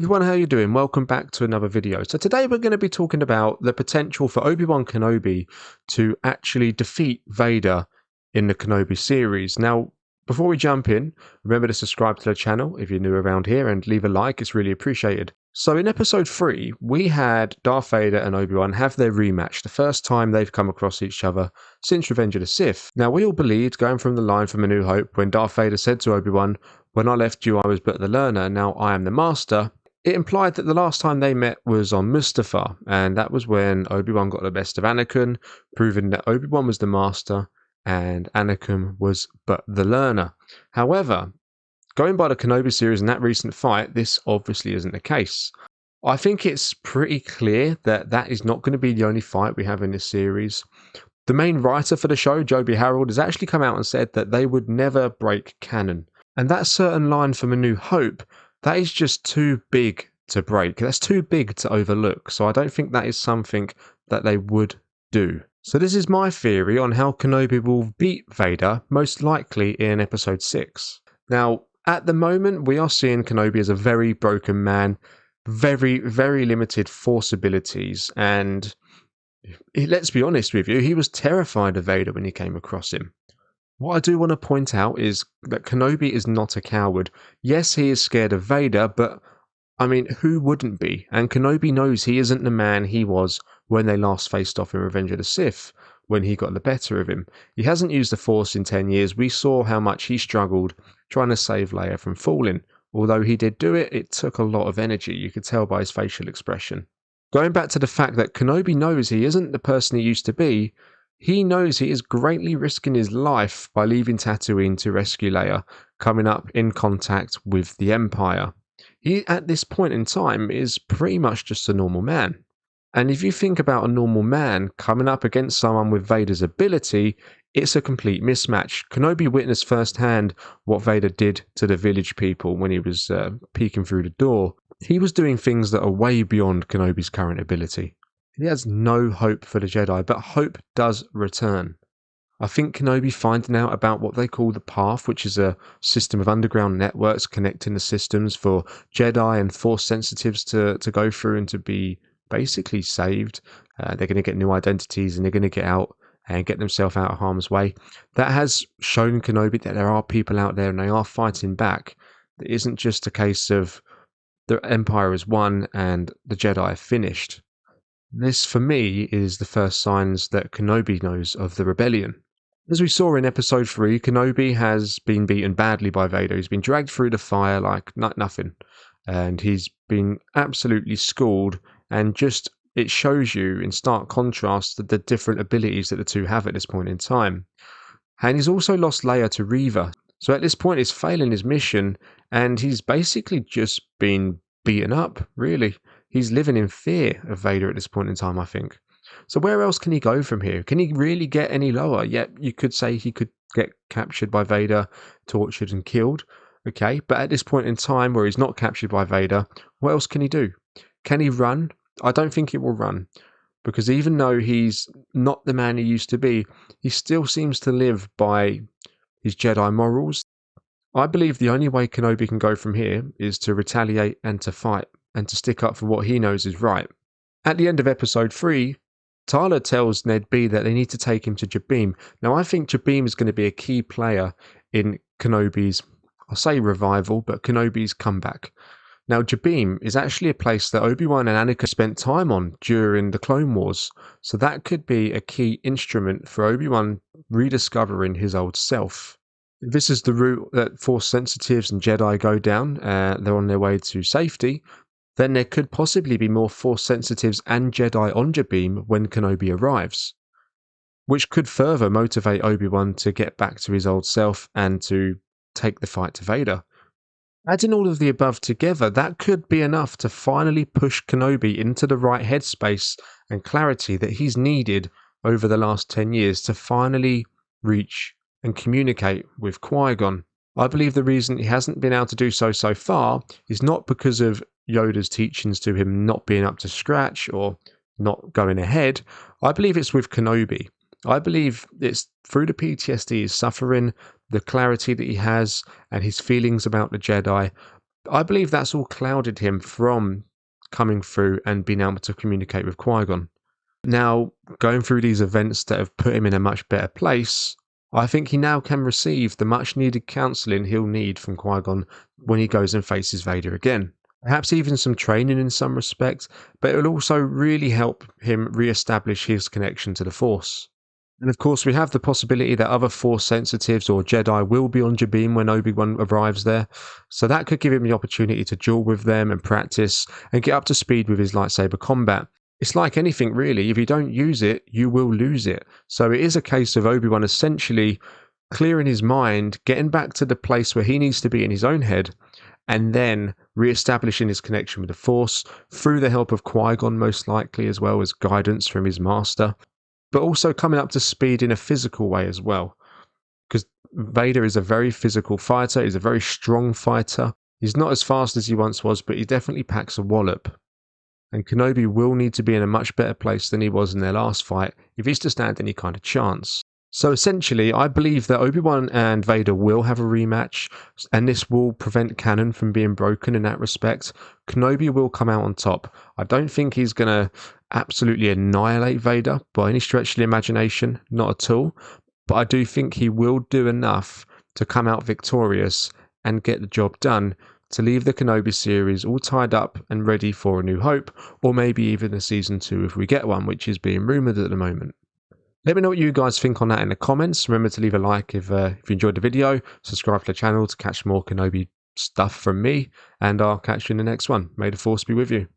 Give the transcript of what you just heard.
Everyone, how you doing? Welcome back to another video. So today we're going to be talking about the potential for Obi-Wan Kenobi to actually defeat Vader in the Kenobi series. Now, before we jump in, remember to subscribe to the channel if you're new around here and leave a like, it's really appreciated. So in episode 3, we had Darth Vader and Obi-Wan have their rematch, the first time they've come across each other since Revenge of the Sith. Now, we all believed, going from the line from A New Hope, when Darth Vader said to Obi-Wan, "When I left you, I was but the learner, now I am the master," it implied that the last time they met was on Mustafar, and that was when Obi-Wan got the best of Anakin, proving that Obi-Wan was the master and Anakin was but the learner. However, going by the Kenobi series and that recent fight, this obviously isn't the case. I think it's pretty clear that that is not going to be the only fight we have in this series. The main writer for the show, Joby Harold, has actually come out and said that they would never break canon. And that certain line from A New Hope, that is just too big to break. That's too big to overlook. So I don't think that is something that they would do. So this is my theory on how Kenobi will beat Vader, most likely in episode 6. Now, at the moment, we are seeing Kenobi as a very broken man, very, very limited force abilities, and let's be honest with you, he was terrified of Vader when he came across him. What I do want to point out is that Kenobi is not a coward. Yes, he is scared of Vader, but I mean, who wouldn't be? And Kenobi knows he isn't the man he was when they last faced off in Revenge of the Sith, when he got the better of him. He hasn't used the Force in 10 years. We saw how much he struggled trying to save Leia from falling. Although he did do it, it took a lot of energy. You could tell by his facial expression. Going back to the fact that Kenobi knows he isn't the person he used to be, he knows he is greatly risking his life by leaving Tatooine to rescue Leia, coming up in contact with the Empire. He, at this point in time, is pretty much just a normal man. And if you think about a normal man coming up against someone with Vader's ability, it's a complete mismatch. Kenobi witnessed firsthand what Vader did to the village people when he was peeking through the door. He was doing things that are way beyond Kenobi's current ability. He has no hope for the Jedi, but hope does return. I think Kenobi finding out about what they call the Path, which is a system of underground networks connecting the systems for Jedi and Force sensitives to go through and to be basically saved. They're going to get new identities and they're going to get out and get themselves out of harm's way. That has shown Kenobi that there are people out there and they are fighting back. It isn't just a case of the Empire is won and the Jedi are finished. This, for me, is the first signs that Kenobi knows of the rebellion. As we saw in episode 3, Kenobi has been beaten badly by Vader. He's been dragged through the fire like nothing. And he's been absolutely schooled. And just, it shows you in stark contrast the different abilities that the two have at this point in time. And he's also lost Leia to Reva. So at this point, he's failing his mission. And he's basically just been beaten up, really. He's living in fear of Vader at this point in time, I think. So where else can he go from here? Can he really get any lower? Yet you could say he could get captured by Vader, tortured and killed. Okay, but at this point in time where he's not captured by Vader, what else can he do? Can he run? I don't think he will run. Because even though he's not the man he used to be, he still seems to live by his Jedi morals. I believe the only way Kenobi can go from here is to retaliate and to fight, and to stick up for what he knows is right. At the end of episode 3, Tyler tells Ned B that they need to take him to Jabim. Now, I think Jabim is going to be a key player in Kenobi's, I'll say revival, but Kenobi's comeback. Now, Jabim is actually a place that Obi-Wan and Anakin spent time on during the Clone Wars, so that could be a key instrument for Obi-Wan rediscovering his old self. This is the route that Force sensitives and Jedi go down. They're on their way to safety. Then there could possibly be more Force sensitives and Jedi on Jabim when Kenobi arrives, which could further motivate Obi-Wan to get back to his old self and to take the fight to Vader. Adding all of the above together, that could be enough to finally push Kenobi into the right headspace and clarity that he's needed over the last 10 years to finally reach and communicate with Qui-Gon. I believe the reason he hasn't been able to do so far is not because of Yoda's teachings to him not being up to scratch or not going ahead. I believe it's with Kenobi. I believe it's through the PTSD he's suffering, the clarity that he has, and his feelings about the Jedi. I believe that's all clouded him from coming through and being able to communicate with Qui-Gon. Now, going through these events that have put him in a much better place, I think he now can receive the much needed counselling he'll need from Qui-Gon when he goes and faces Vader again. Perhaps even some training in some respect, but it will also really help him re-establish his connection to the Force. And of course, we have the possibility that other Force sensitives or Jedi will be on Jabim when Obi-Wan arrives there. So that could give him the opportunity to duel with them and practice and get up to speed with his lightsaber combat. It's like anything really, if you don't use it, you will lose it. So it is a case of Obi-Wan essentially clearing his mind, getting back to the place where he needs to be in his own head, and then re-establishing his connection with the Force through the help of Qui-Gon most likely, as well as guidance from his master, but also coming up to speed in a physical way as well. Because Vader is a very physical fighter, he's a very strong fighter. He's not as fast as he once was, but he definitely packs a wallop. And Kenobi will need to be in a much better place than he was in their last fight if he's to stand any kind of chance. So essentially, I believe that Obi-Wan and Vader will have a rematch, and this will prevent canon from being broken in that respect. Kenobi will come out on top. I don't think he's going to absolutely annihilate Vader by any stretch of the imagination, not at all. But I do think he will do enough to come out victorious and get the job done to leave the Kenobi series all tied up and ready for A New Hope, or maybe even a season 2 if we get one, which is being rumoured at the moment. Let me know what you guys think on that in the comments. Remember to leave a like if you enjoyed the video, subscribe to the channel to catch more Kenobi stuff from me, and I'll catch you in the next one. May the Force be with you.